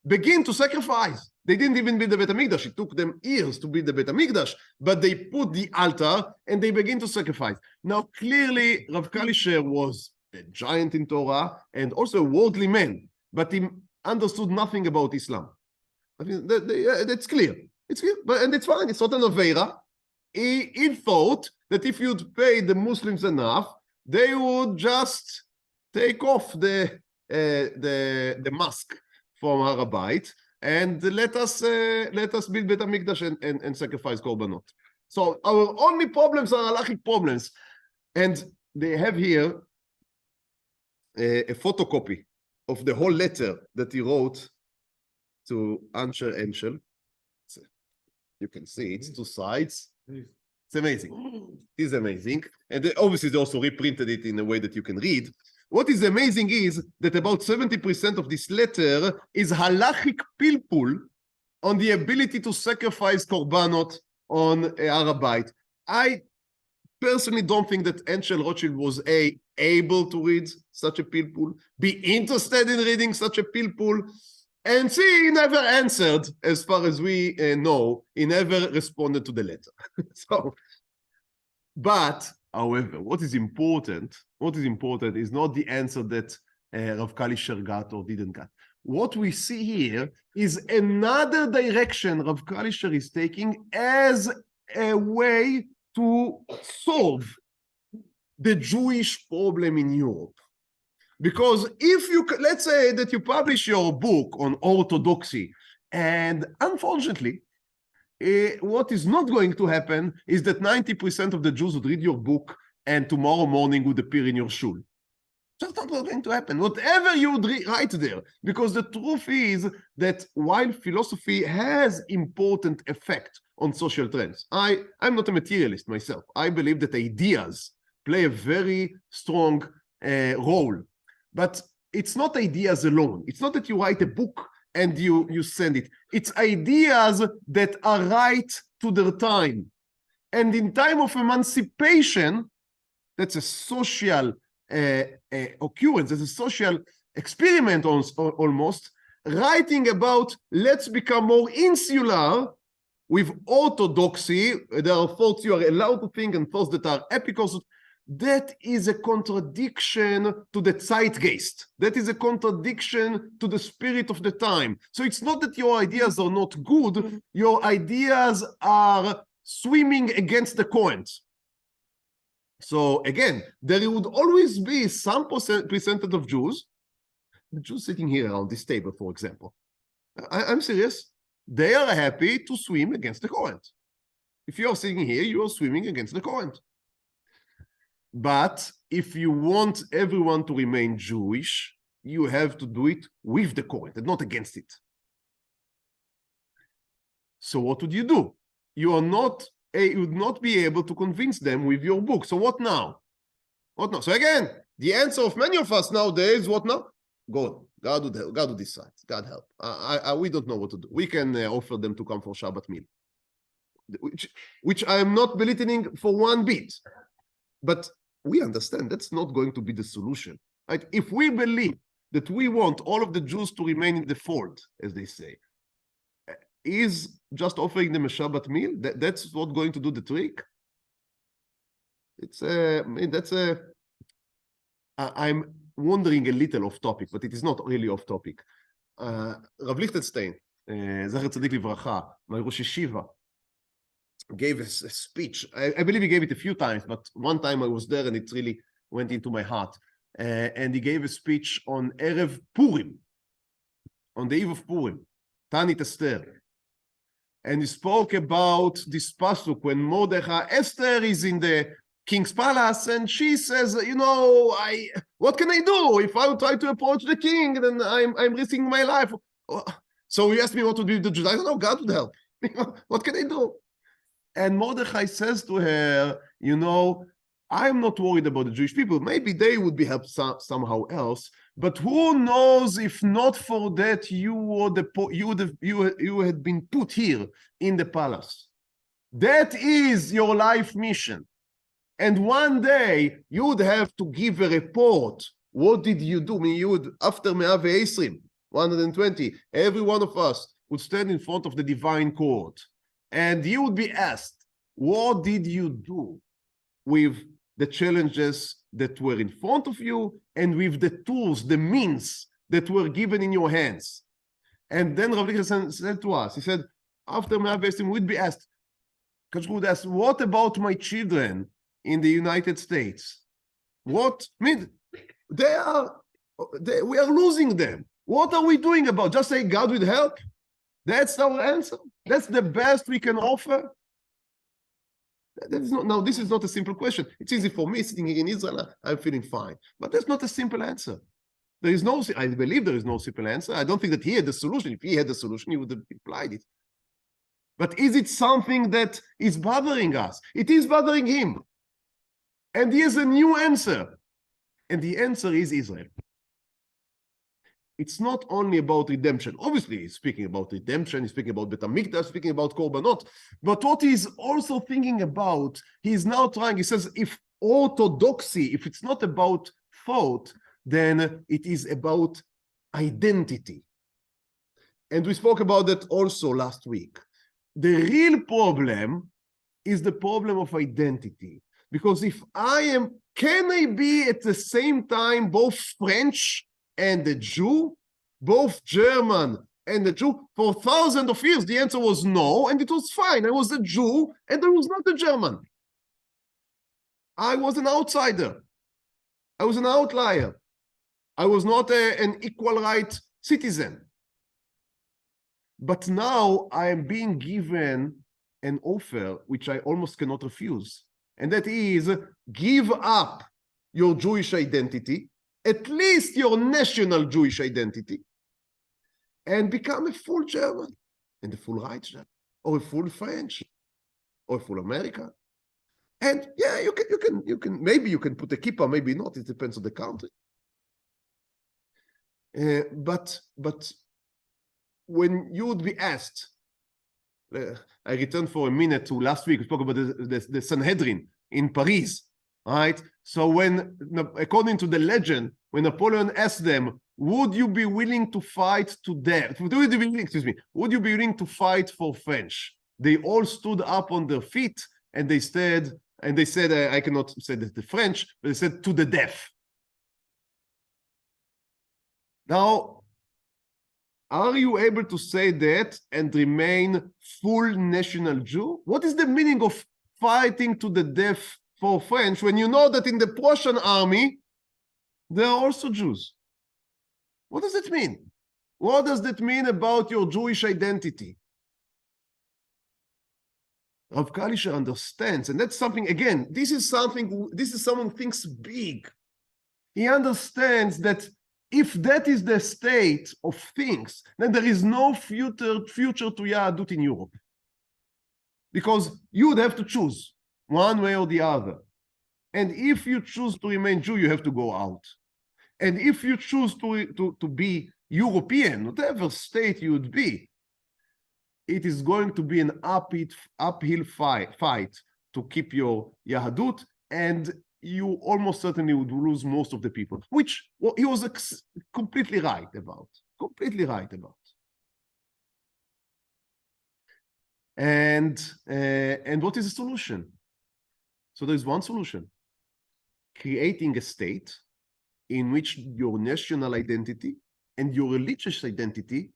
Begin to sacrifice. They didn't even build the Bet HaMikdash. It took them years to build the Bet HaMikdash, but they put the altar and they began to sacrifice. Now, clearly, Rav Kalischer was a giant in Torah and also a worldly man, but he understood nothing about Islam. I mean, that's clear. It's clear, and it's fine. It's not an Aveira. He thought that if you'd pay the Muslims enough, they would just take off the mask from Har HaBayit and let us build Bet HaMikdash and sacrifice korbanot. So our only problems are halachic problems. And they have here a photocopy of the whole letter that he wrote to Anshel. You can see it's 2 sides. It's amazing. It is amazing. And obviously they also reprinted it in a way that you can read. What is amazing is that about 70% of this letter is halachic pilpul on the ability to sacrifice korbanot on Har HaBayit. I personally don't think that Anshel Rothschild was able to read such a pilpul, be interested in reading such a pilpul, and see, he never answered, as far as we know, he never responded to the letter. So, but, however, what is important is not the answer that Rav Kalischer got or didn't get. What we see here is another direction Rav Kalischer is taking as a way to solve the Jewish problem in Europe. Because if you, let's say that you publish your book on orthodoxy, and unfortunately, what is not going to happen is that 90% of the Jews would read your book and tomorrow morning would appear in your shul. That's not going to happen. Whatever you would write there, because the truth is that while philosophy has important effect on social trends, I'm not a materialist myself. I believe that ideas play a very strong role. But it's not ideas alone. It's not that you write a book and you send it. It's ideas that are right to their time. And in time of emancipation, that's a social occurrence, that's a social experiment almost, writing about let's become more insular with orthodoxy. There are thoughts you are allowed to think and thoughts that are epicals. That is a contradiction to the zeitgeist. That is a contradiction to the spirit of the time. So it's not that your ideas are not good, your ideas are swimming against the current. So again, there would always be some percentage of Jews, the Jews sitting here around this table, for example. I'm serious. They are happy to swim against the current. If you are sitting here, you are swimming against the current. But if you want everyone to remain Jewish, you have to do it with the current and not against it. So what would you do? You would not be able to convince them with your book. So what now? What now? So again, the answer of many of us nowadays, what now? God will decide. God help. We don't know what to do. We can offer them to come for Shabbat meal, which I am not belittling for one bit. But we understand that's not going to be the solution. Right? If we believe that we want all of the Jews to remain in the fold, as they say, is just offering them a Shabbat meal, that's what's going to do the trick? I'm wandering a little off topic, but it is not really off topic. Rav Lichtenstein, Zecher Tzadik Livracha, my Rosh Yeshiva, gave a speech. I believe he gave it a few times, but one time I was there and it really went into my heart. And he gave a speech on Erev Purim, on the eve of Purim, Tanit Esther. And he spoke about this pasuk when Mordechai, Esther is in the king's palace and she says, you know, what can I do? If I would try to approach the king, then I'm risking my life. So he asked me what would be the Jews. I don't know, God would help. What can I do? And Mordechai says to her, you know, I'm not worried about the Jewish people. Maybe they would be helped somehow else. But who knows if not for that you had been put here in the palace. That is your life mission. And one day you would have to give a report. What did you do? I mean, you would, after 120, every one of us would stand in front of the divine court. And you would be asked, what did you do with the challenges that were in front of you and with the tools, the means that were given in your hands? And then Rav Lichtenstein said to us, he said, after we'd be asked, would ask, what about my children in the United States? What? I mean, we are losing them. What are we doing about? Just say God will help? That's our answer. That's the best we can offer. Now, this is not a simple question. It's easy for me sitting here in Israel. I'm feeling fine. But that's not a simple answer. There is no, I believe there is no simple answer. I don't think that he had the solution. If he had the solution, he would have applied it. But is it something that is bothering us? It is bothering him. And he has a new answer. And the answer is Israel. It's not only about redemption. Obviously, he's speaking about redemption, he's speaking about Betamikdash, speaking about Korbanot. But what he's also thinking about, he's now trying, he says, if orthodoxy, if it's not about thought, then it is about identity. And we spoke about that also last week. The real problem is the problem of identity. Because if I am, can I be at the same time both French and a Jew, both German and a Jew? For thousands of years, the answer was no, and it was fine. I was a Jew, and I was not a German. I was an outsider. I was an outlier. I was not an equal right citizen. But now I am being given an offer which I almost cannot refuse. And that is, give up your Jewish identity, at least your national Jewish identity, and become a full German, and a full right German, or a full French, or a full American. And yeah, you can, maybe you can put a kippah, maybe not, it depends on the country. But when you would be asked, I returned for a minute to last week, we spoke about the Sanhedrin in Paris, right? So when, according to the legend, when Napoleon asked them, would you be willing to fight to death? Would you be willing to fight for French? They all stood up on their feet and they said, I cannot say that the French, but they said to the death. Now, are you able to say that and remain full national Jew? What is the meaning of fighting to the death for French when you know that in the Prussian army, there are also Jews? What does it mean? What does that mean about your Jewish identity? Rav Kalischer understands, and that's something, again, this is someone who thinks big. He understands that if that is the state of things, then there is no future to Yahadut in Europe. Because you would have to choose one way or the other. And if you choose to remain Jew, you have to go out. And if you choose to be European, whatever state you would be, it is going to be an uphill fight to keep your Yahadut, and you almost certainly would lose most of the people, which he was completely right about. Completely right about. And what is the solution? So there's one solution. Creating a state in which your national identity and your religious identity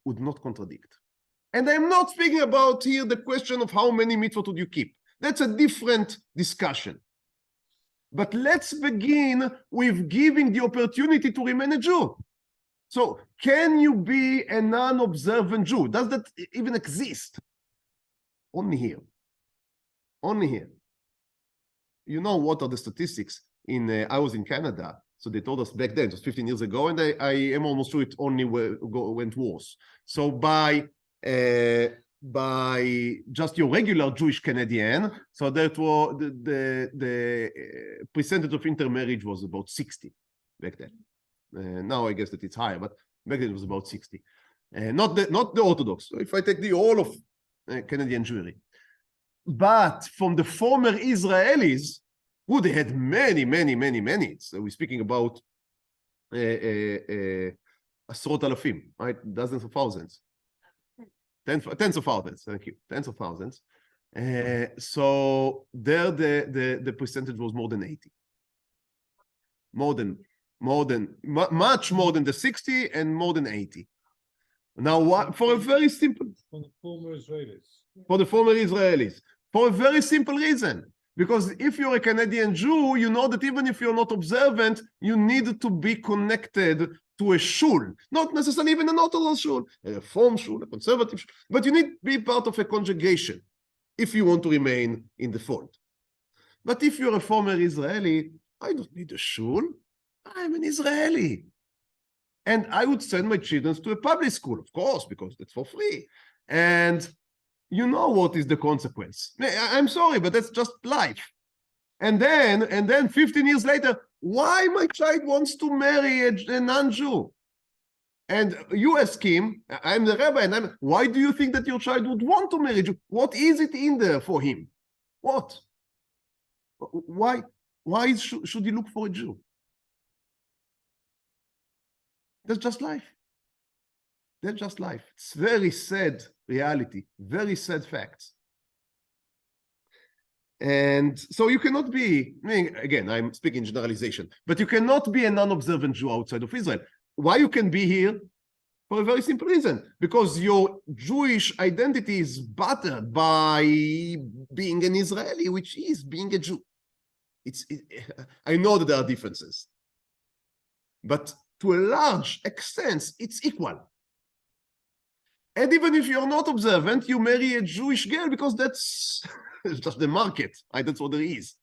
would not contradict. And I'm not speaking about here the question of how many mitzvot would you keep. That's a different discussion. But let's begin with giving the opportunity to remain a Jew. So can you be a non-observant Jew? Does that even exist? Only here. Only here. You know what are the statistics? I was in Canada, so they told us back then, it was 15 years ago, and I am almost sure it only went worse. So by just your regular Jewish Canadian, so that was the percentage of intermarriage was about 60 back then. Now I guess that it's higher, but back then it was about 60. Not the Orthodox. So if I take the all of Canadian Jewry, but from the former Israelis, who they had many. So we're speaking about עשרות אלפים, right? Dozens of thousands. Tens of thousands, thank you. Tens of thousands. So there the percentage was more than 80. Much more than the 60 and more than 80. Now, for a very simple... For the former Israelis. For the former Israelis. For a very simple reason. Because if you're a Canadian Jew, you know that even if you're not observant, you need to be connected to a shul. Not necessarily even an Orthodox shul, a Reform shul, a conservative shul, but you need to be part of a congregation. if you want to remain in the fold. But if you're a former Israeli, I don't need a shul. I'm an Israeli. And I would send my children to a public school, of course, because that's for free. And you know what is the consequence. I'm sorry, but that's just life. And then 15 years later, why my child wants to marry a non-Jew? And you ask him, I'm the rabbi, and why do you think that your child would want to marry a Jew? What is it in there for him? What? Why should he look for a Jew? That's just life. That's just life. It's very sad reality, very sad facts. And so you cannot be, again, I'm speaking generalization, but you cannot be a non-observant Jew outside of Israel. Why you can be here? For a very simple reason. Because your Jewish identity is battered by being an Israeli, which is being a Jew. I know that there are differences. But to a large extent, it's equal. And even if you're not observant, you marry a Jewish girl because that's just the market. Right? That's what there is.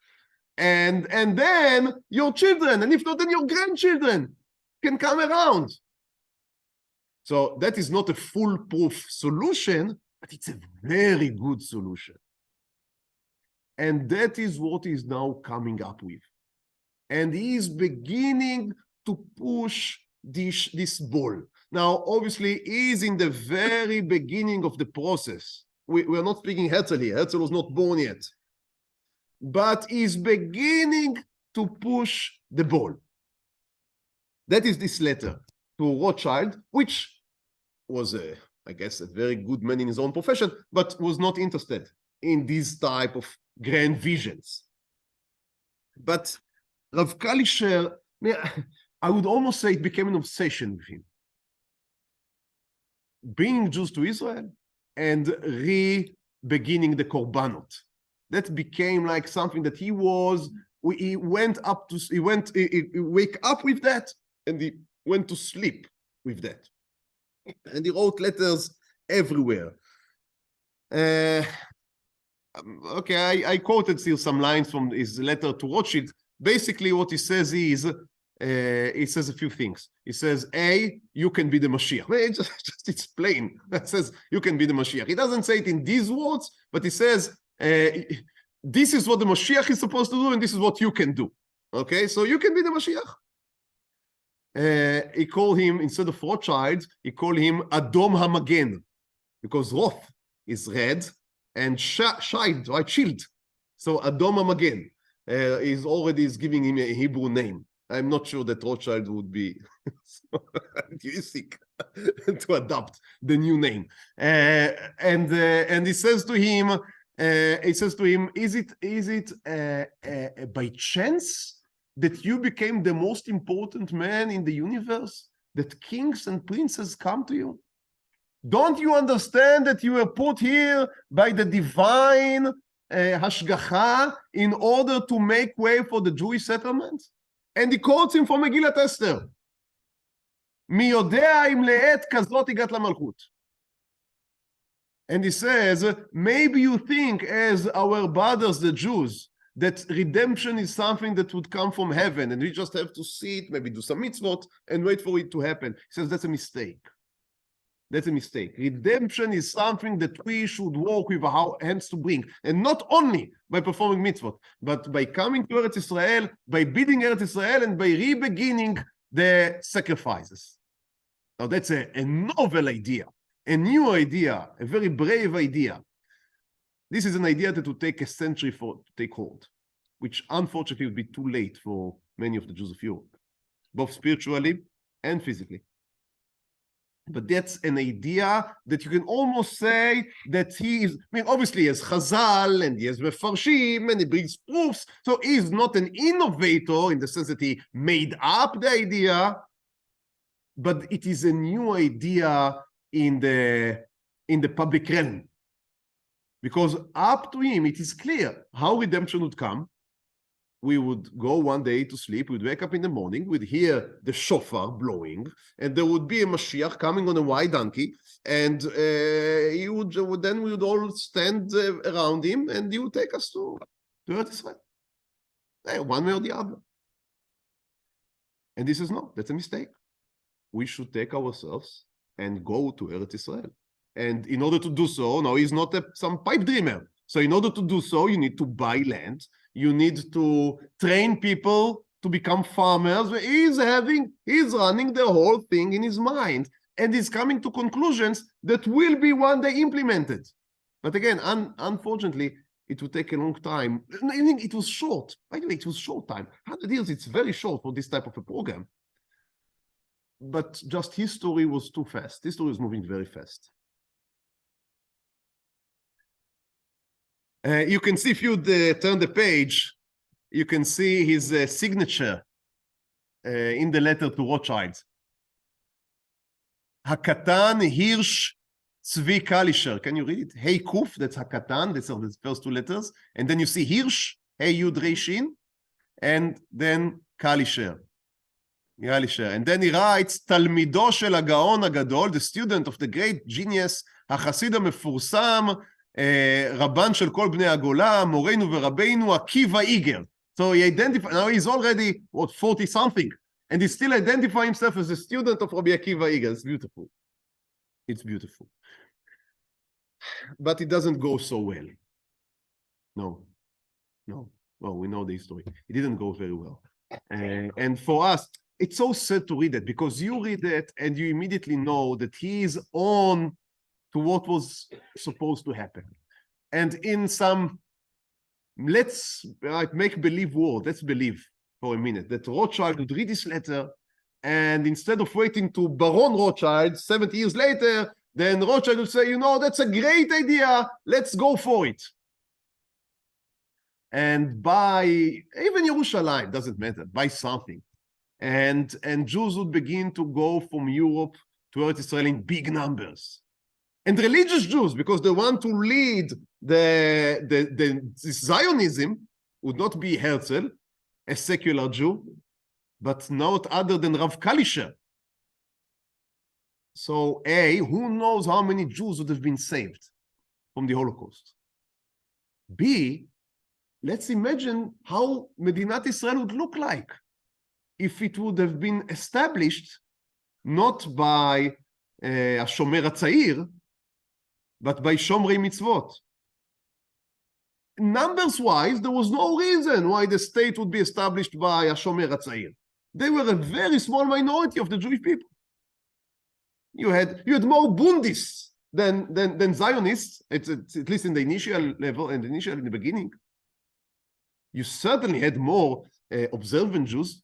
And then your children, and if not, then your grandchildren can come around. So that is not a foolproof solution, but it's a very good solution. And that is what he's now coming up with. And he is beginning to push this ball. Now, obviously, he is in the very beginning of the process. We are not speaking Herzl here. Herzl was not born yet. But he's beginning to push the ball. That is this letter to Rothschild, which was, I guess, a very good man in his own profession, but was not interested in this type of grand visions. But Rav Kalischer, I would almost say it became an obsession with him. Bringing Jews to Israel and re-beginning the korbanot. That became like something that he wake up with that, and he went to sleep with that. And he wrote letters everywhere. Okay, I quoted here some lines from his letter to Rothschild. Basically, what he says is, he says a few things. He says, A, you can be the Mashiach. It's plain. It says, you can be the Mashiach. He doesn't say it in these words, but he says, this is what the Mashiach is supposed to do, and this is what you can do. Okay, so you can be the Mashiach. He called him, instead of Rothschild, he called him Adom HaMagen, because Roth is red, and Shield, right, shield. So Adom HaMagen is giving him a Hebrew name. I'm not sure that Rothschild would be enthusiastic to adopt the new name. And he says to him, is it by chance that you became the most important man in the universe? That kings and princes come to you? Don't you understand that you were put here by the divine hashgacha in order to make way for the Jewish settlement? And he quotes him from Megillat Esther. Mi yodea im le'et kazot higat lamalchut. And he says, maybe you think, as our brothers, the Jews, that redemption is something that would come from heaven, and we just have to see it, maybe do some mitzvot, and wait for it to happen. He says, that's a mistake. That's a mistake. Redemption is something that we should work with our hands to bring, and not only by performing mitzvot, but by coming to Eretz Israel, by building Eretz Israel, and by re-beginning the sacrifices. Now that's a novel idea, a new idea, a very brave idea. This is an idea that would take a century to take hold, which unfortunately would be too late for many of the Jews of Europe, both spiritually and physically. But that's an idea that you can almost say that he is, obviously he has Chazal and he has Mefarshim and he brings proofs, so he's not an innovator in the sense that he made up the idea, but it is a new idea in the public realm. Because up to him, it is clear how redemption would come. we would go one day to sleep, we'd wake up in the morning, we'd hear the shofar blowing, and there would be a Mashiach coming on a white donkey, and then we would all stand around him, and he would take us to Eretz Israel. One way or the other. And he says, no, that's a mistake. We should take ourselves and go to Eretz Israel. And in order to do so, now he's not some pipe dreamer. So in order to do so, you need to buy land. You need to train people to become farmers. He's running the whole thing in his mind. And he's coming to conclusions that will be one day implemented. But again, unfortunately, it would take a long time. I think it was short. By the way, it was short time. 100 years, it's very short for this type of a program. But just history was too fast. History was moving very fast. You can see, if you turn the page, you can see his signature in the letter to Rothschild. Hakatan Hirsch Zvi Kalischer. Can you read it? Hey Kuf, that's Hakatan, these are the first two letters. And then you see Hirsch, Hey Yud Rei Shin, and then Kalischer. And then he writes, תלמידו של הגאון הגדול, the student of the great genius, החסיד המפורסם, רבן של כל בני הגולה, מורנו ורבינו, עקיבא איגר. So he identified, now he's already, 40 something, and he still identifies himself as a student of Rabbi Akiva Iger. It's beautiful. It's beautiful. But it doesn't go so well. No, we know the history. It didn't go very well. And for us, it's so sad to read it, because you read it and you immediately know that he is on to what was supposed to happen. And in some, let's make believe world, let's believe for a minute that Rothschild would read this letter, and instead of waiting to Baron Rothschild 70 years later, then Rothschild would say, you know, that's a great idea, let's go for it. And buy, even Jerusalem, doesn't matter, buy something. And Jews would begin to go from Europe to Eretz Israel in big numbers. And religious Jews, because they want to lead this Zionism, would not be Herzl, a secular Jew, but not other than Rav Kalischer. So A, who knows how many Jews would have been saved from the Holocaust? B, let's imagine how Medinat Israel would look like if it would have been established not by Shomer HaTzair, but by Shomrei Mitzvot. Numbers-wise, there was no reason why the state would be established by Shomer HaTzair. They were a very small minority of the Jewish people. You had more Bundists than Zionists, at least in the initial level and in the beginning. You certainly had more observant Jews.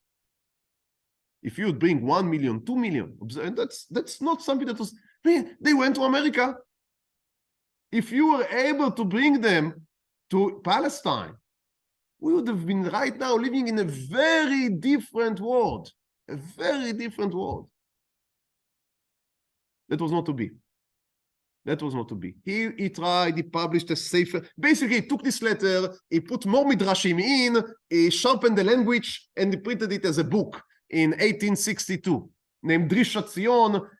If you would bring 1 million, 2 million, and that's not something that was. They went to America. If you were able to bring them to Palestine, we would have been right now living in a very different world. A very different world. That was not to be. That was not to be. He tried, he published a sefer. Basically, he took this letter, he put more midrashim in, he sharpened the language, and he printed it as a book in 1862, named Drishat.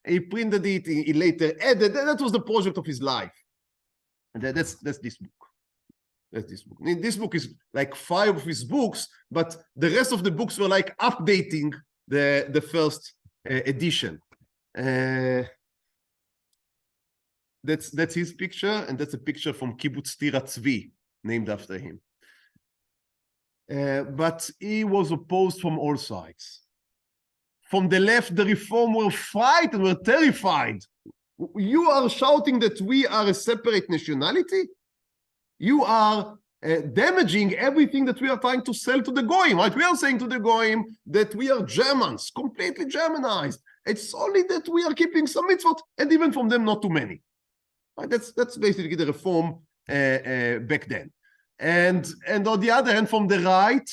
He printed it, he later added. That was the project of his life. And that's this book. That's this book. This book is like 5 of his books, but the rest of the books were like updating the first edition. That's his picture, and that's a picture from Kibbutz Tira Tzvi, named after him. But he was opposed from all sides. From the left, the Reform were frightened, were terrified. You are shouting that we are a separate nationality? You are damaging everything that we are trying to sell to the Goyim, right? We are saying to the Goyim that we are Germans, completely Germanized. It's only that we are keeping some mitzvot, and even from them, not too many. Right? That's basically the Reform back then. And on the other hand, from the right,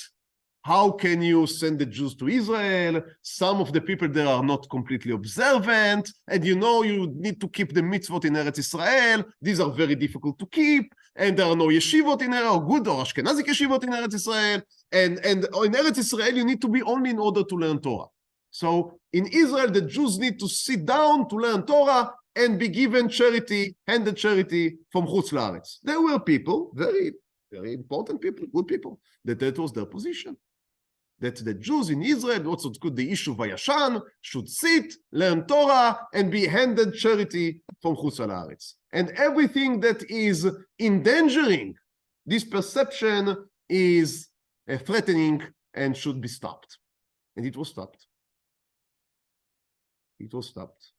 how can you send the Jews to Israel? Some of the people there are not completely observant, and you know you need to keep the mitzvot in Eretz Israel. These are very difficult to keep, and there are no yeshivot in Eretz, or good or Ashkenazic yeshivot in Eretz Israel, and in Eretz Israel you need to be only in order to learn Torah. So in Israel, the Jews need to sit down to learn Torah and be given charity, handed charity from Chutz La'aretz. There were people, very, very important people, good people, that was their position. That the Jews in Israel, also good the issue Vayashan, should sit, learn Torah, and be handed charity from Chutz La'aretz. And everything that is endangering this perception is threatening and should be stopped. And it was stopped. It was stopped.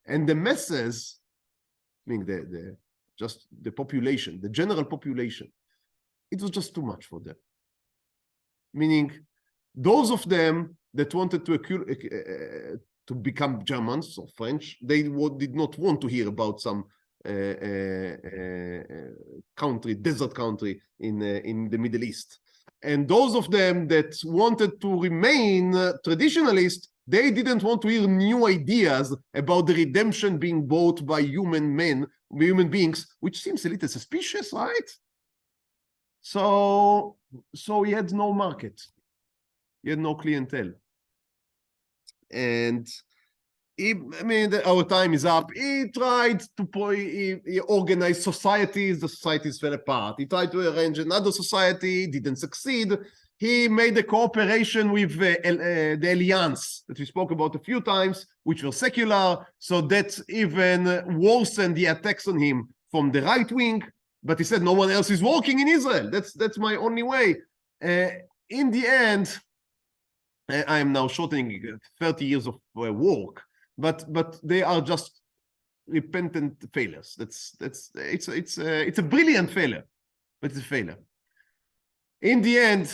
And the masses, meaning just the population, the general population, it was just too much for them. Meaning, those of them that wanted to become Germans or French, they did not want to hear about some country, desert country in the Middle East. And those of them that wanted to remain traditionalist, they didn't want to hear new ideas about the redemption being bought by human beings, which seems a little suspicious, right? So he had no market. He had no clientele. And our time is up. He tried to he organize societies. The societies fell apart. He tried to arrange another society, didn't succeed. He made a cooperation with the Alliance that we spoke about a few times, which were secular, so that even worsened the attacks on him from the right wing. But he said, no one else is working in Israel. That's my only way. In the end, I am now shortening 30 years of work, but they are just repentant failures. It's a brilliant failure, but it's a failure. In the end,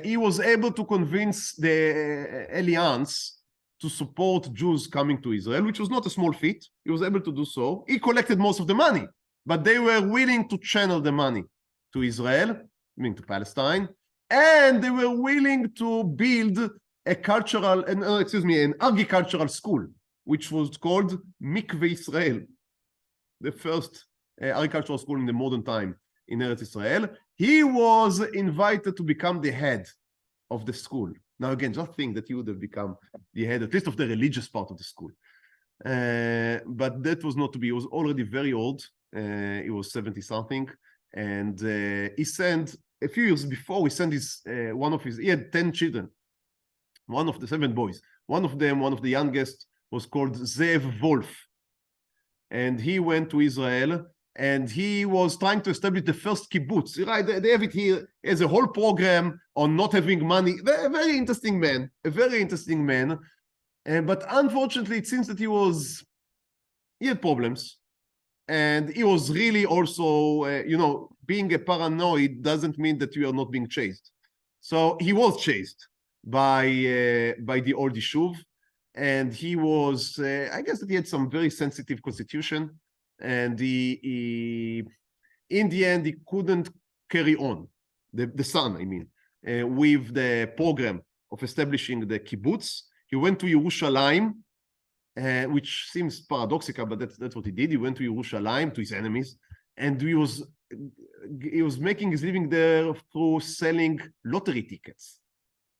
he was able to convince the Alliance to support Jews coming to Israel, which was not a small feat. He was able to do so. He collected most of the money, but they were willing to channel the money to Israel, meaning to Palestine, and they were willing to build an agricultural school, which was called Mikveh Israel, the first agricultural school in the modern time in Eretz Israel. He was invited to become the head of the school. Now, again, just think that he would have become the head, at least of the religious part of the school. But that was not to be. He was already very old. He was 70-something. And he sent, a few years before, he sent he had 10 children. One of the 7 boys. One of the youngest, was called Zev Wolf. And he went to Israel, and he was trying to establish the first kibbutz. Right? They have it here as a whole program on not having money. A very interesting man. But unfortunately, it seems that he had problems. And he was really also, being a paranoid doesn't mean that you are not being chased. So he was chased by the old Yishuv. And he was, I guess that he had some very sensitive constitution. And in the end, he couldn't carry on, the son, with the program of establishing the kibbutz. He went to Yerushalayim, which seems paradoxical, but that's what he did. He went to Yerushalayim, to his enemies, and he was making his living there through selling lottery tickets.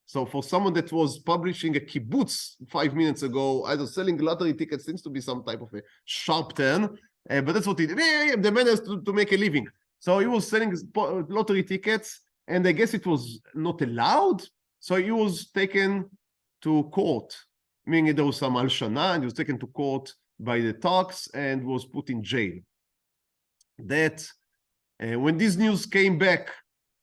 So for someone that was publishing a kibbutz 5 minutes ago, either selling lottery tickets seems to be some type of a sharp turn, but that's what he did. The man has to make a living. So he was selling lottery tickets, and I guess it was not allowed. So he was taken to court, meaning there was some al-shana, and he was taken to court by the Turks and was put in jail. That when this news came back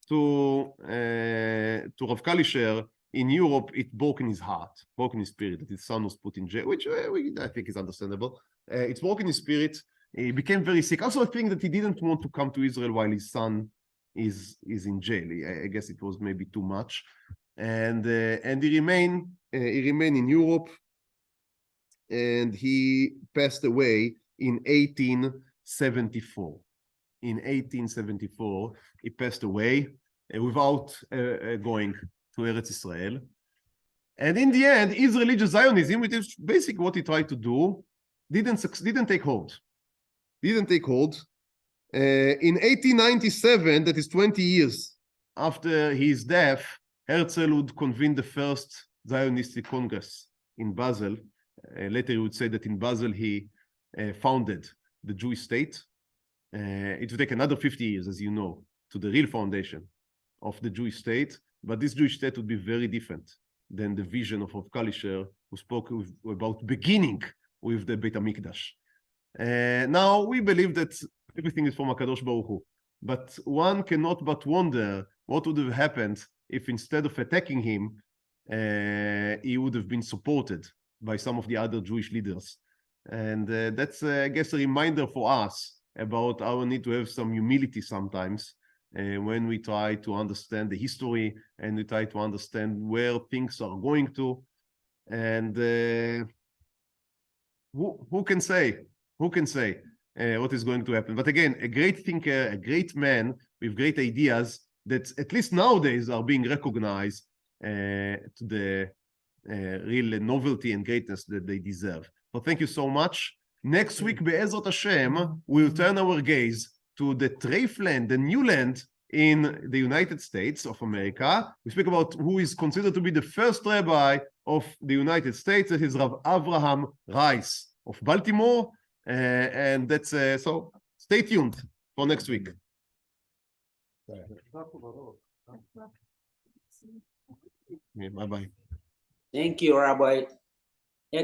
to Rav Kalischer in Europe, it broke in his heart, broke in his spirit that his son was put in jail, which I think is understandable. It's broken his spirit. He became very sick. Also, I think that he didn't want to come to Israel while his son is in jail. I guess it was maybe too much, and he remained in Europe, and he passed away in 1874. In 1874, he passed away without going to Eretz Israel. And in the end, his religious Zionism, which is basically what he tried to do, didn't take hold. Didn't take hold. In 1897, that is 20 years after his death, Herzl would convene the first Zionistic Congress in Basel. Later he would say that in Basel he founded the Jewish state. It would take another 50 years, as you know, to the real foundation of the Jewish state. But this Jewish state would be very different than the vision of Kalischer, who spoke about beginning with the Beit HaMikdash. Now we believe that everything is from HaKadosh Baruch Hu, but one cannot but wonder what would have happened if instead of attacking him, he would have been supported by some of the other Jewish leaders. And that's, I guess, a reminder for us about our need to have some humility sometimes when we try to understand the history and we try to understand where things are going to. And who can say? Who can say what is going to happen? But again, a great thinker, a great man with great ideas that at least nowadays are being recognized to the real novelty and greatness that they deserve. So thank you so much. Next week, Be'ezrat Hashem, we'll turn our gaze to the treif land, the new land in the United States of America. We speak about who is considered to be the first rabbi of the United States. That is Rav Avraham Rice of Baltimore. And that's so stay tuned for next week. Bye-bye. Thank you, Rabbi.